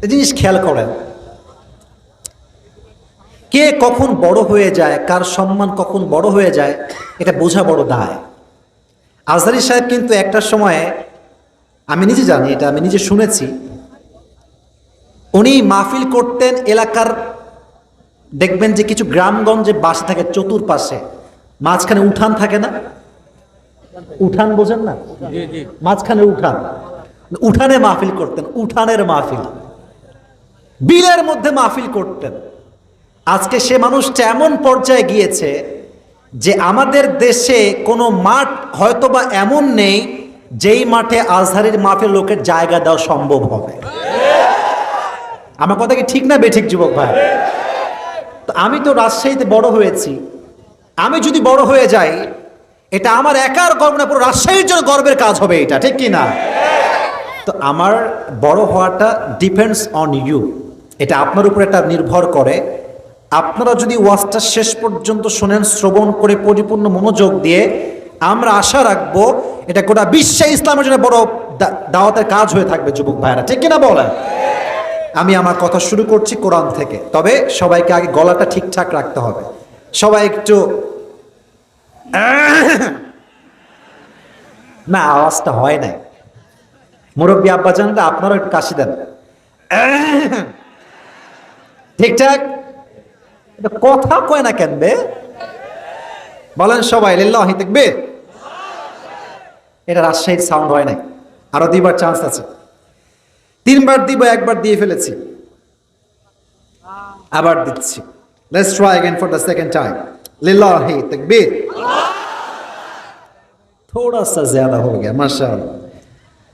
এই জিনিস খেয়াল করেন, কে কখন বড় হয়ে যায়, কার সম্মান কখন বড় হয়ে যায়, এটা বোঝা বড় দায়। আজহারী সাহেব কিন্তু একটা সময়ে, আমি নিজে জানি এটা, আমি নিজে শুনেছি, উনি মাহফিল করতেন এলাকার, দেখবেন যে কিছু গ্রামগঞ্জে বাসা থাকে চতুর্পাশে, মাঝখানে উঠান থাকে না, উঠান বোঝেন না, মাঝখানে উঠান, উঠানে মাহফিল করতেন, উঠানের মাহফিল, বিলের মধ্যে মাহফিল করতেন। আজকে সে মানুষটা এমন পর্যায়ে গিয়েছে যে আমাদের দেশে কোনো মাঠ হয়তোবা এমন নেই যেই মাঠে আজহারীর মাহফিল লোকের জায়গা দেওয়া সম্ভব হবে। আমার কথা কি ঠিক না বেঠিক যুবক ভাই? তো আমি তো রাজশাহীতে বড় হয়েছি, আমি যদি বড় হয়ে যাই, এটা আমার একার গর্ব না, পুরো রাজশাহীর জন্য গর্বের কাজ হবে, এটা ঠিক কি না? তো আমার বড় হওয়াটা ডিপেন্ডস অন ইউ, এটা আপনার উপর একটা নির্ভর করে। আপনারা যদি ওয়াজটা শেষ পর্যন্ত শোনেন, শ্রবণ করে পরিপূর্ণ মনোযোগ দিয়ে, আমরা আশা রাখবো এটা গোটা বিশ্বে ইসলামের জন্য বড় দাওয়াতের কাজ হয়ে থাকবে যুবক ভাইরা, ঠিক কিনা বলেন? আমি আমার কথা শুরু করছি কোরআন থেকে, তবে সবাইকে আগে গলাটা ঠিকঠাক রাখতে হবে। সবাই একটু না, আওয়াজটা হয় নাই, মুরব্বী আব্বাজানরা আপনারা একটু কাশি দেন, ঠিকঠাক কথা কয় না কেন বে? বলেন সবাই লিল্লাহি তাকবীর। এটা রাজশাহীর সাউন্ড হয় নাই, আরো দুইবার চান্স আছে, তিনবার দিব, একবার দিয়ে ফেলেছি, আবার দিচ্ছি। Let's try again for the second time. लिल्लाहि तकबीर। थोड़ा सा ज्यादा हो गया माशाअल्लाह।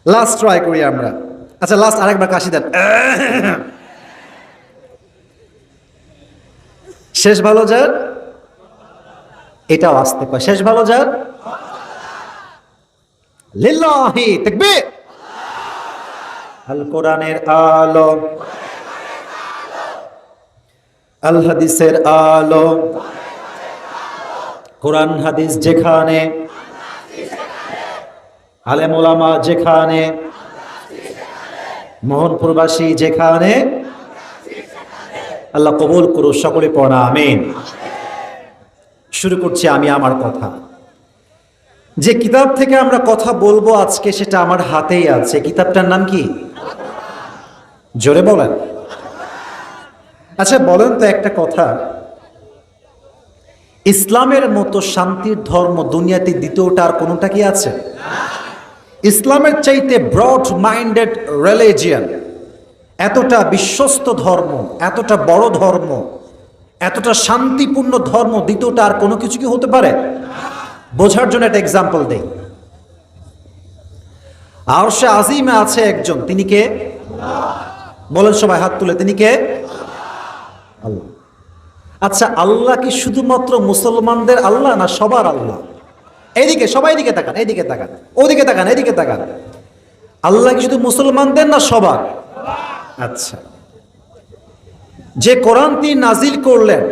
लास्ट ट्राई করি আমরা। আচ্ছা লাস্ট আরেকবার কাশি দেন। শেষ ভালো যার, এটাও আসতে পারে, শেষ ভালো যার। লিল্লাহি তাকবীর। আল কোরআনের আলো, আল হাদিসের আলো, কোরআন হাদিস যেখানে, আলেম ওলামা যেখানে, মোহনপুরবাসী যেখানে, আল্লাহ কবুল করুন, সকলে পড়া আমিন। শুরু করছি আমি আমার কথা। যে কিতাব থেকে আমরা কথা বলবো আজকে, সেটা আমার হাতেই আছে। কিতাবটার নাম কি? জোরে বলেন। আচ্ছা বলেন তো একটা কথা, ইসলামের মতো শান্তির ধর্ম দুনিয়াতে দ্বিতীয়টা আর কোনোটা কি আছে? ইসলামের চাইতে ব্রড মাইন্ডেড রিলিজিয়ন, এতটা বিশ্বস্ত ধর্ম, এতটা বড় ধর্ম, এতটা শান্তিপূর্ণ ধর্ম দ্বিতীয়টা আর কোনো কিছু কি হতে পারে? বোঝার জন্য একটা এক্সাম্পল দেই। আরশে আজিমে আছে একজন, তিনি কে? বলেন সবাই হাত তুলে, তিনি কে? আল্লাহ। আচ্ছা আল্লাহ কি শুধুমাত্র মুসলমানদের আল্লাহ না সবার আল্লাহ? এইদিকে সবাই দিকে তাকান, এইদিকে তাকান, ওদিকে তাকান, এইদিকে তাকান। আল্লাহ কি শুধু মুসলমানদের না সবার? আচ্ছা, যে কোরআন তিনি নাজিল করলেন,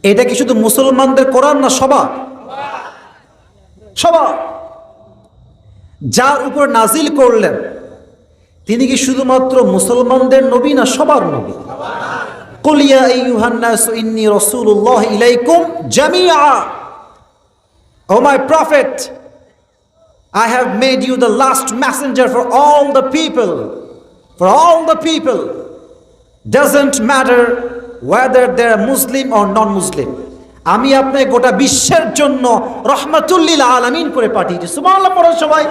এটা কি শুধু মুসলমানদের কোরআন না সবার? সবার। যার উপর নাজিল করলেন, তিনি কি শুধুমাত্র মুসলমানদের নবী না সবার নবী? কুল ইয়া আইয়ুহান নাস ইন্নী রাসূলুল্লাহ ইলাইকুম জামিআ। O my prophet, I have made you the last messenger for all the people. For all the people. Doesn't matter whether they're Muslim or non-Muslim. আমি আপনাকে গোটা বিশ্বের জন্য রহমাতুল লিল আলামিন করে পাঠিয়েছি। সুবহানাল্লাহ পড়ো সবাই।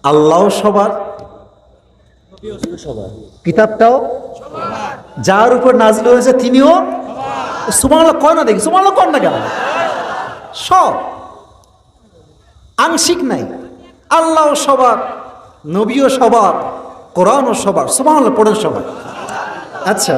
আল্লাহ সবার, কিতাবটাও যার উপর নাজিল হয়েছে তিনিও সুবহানাল্লাহ কয় না, দেখি সুবহানাল্লাহ কর না কেন? সব, আংশিক নাই। আল্লাহ সবার, নবীও সবার, কোরআনও সবার। সুবহানাল্লাহ পড়েন সবাই। আচ্ছা